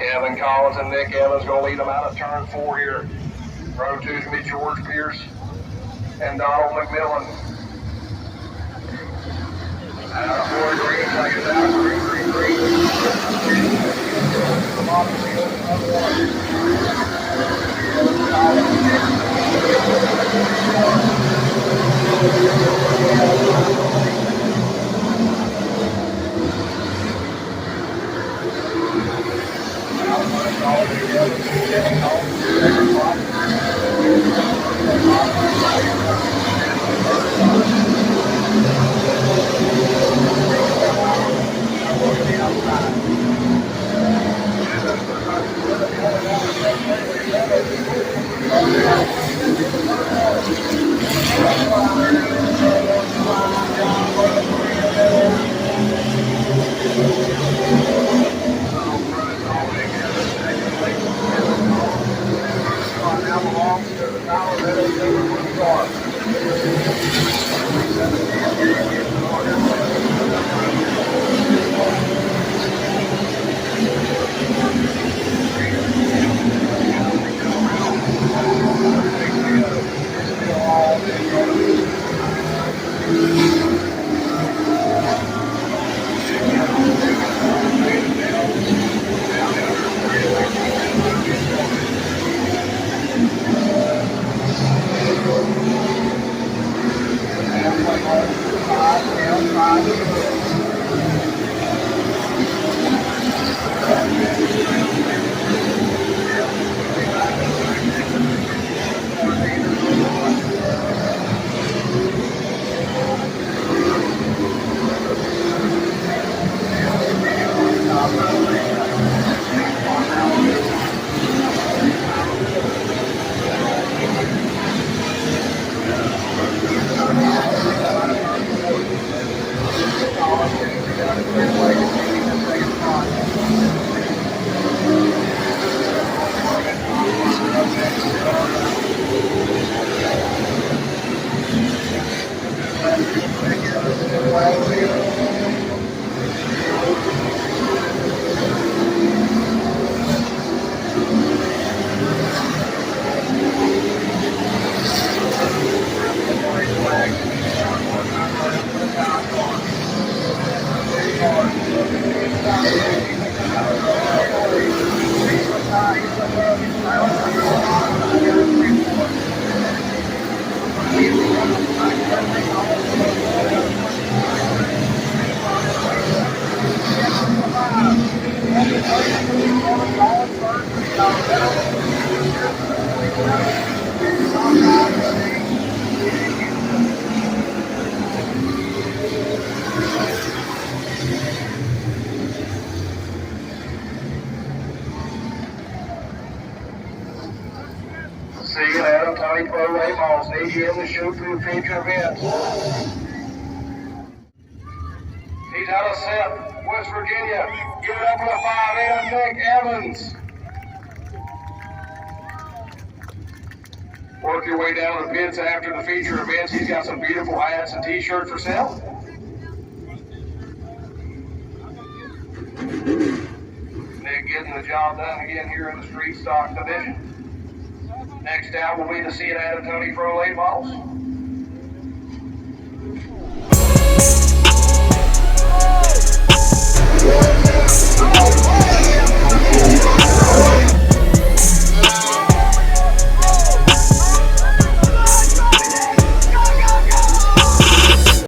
Kevin Collins and Nick Evans going to lead them out of turn 4 here. Row 2 is going to be George Pierce and Donald McMillan. Out of 4 green, like it's out of green. The bottom of the field, another one. See you Adam, Tony Pro Late Balls. Need you in the shoot for your future events. He's out of Seth, West Virginia. Give it up for the 5M, Nick Evans. Work your way down to the pits after the feature events. He's got some beautiful hats and t-shirts for sale. Nick getting the job done again here in the street stock division. Next out will be the See It Adam Tony Pro Late Balls.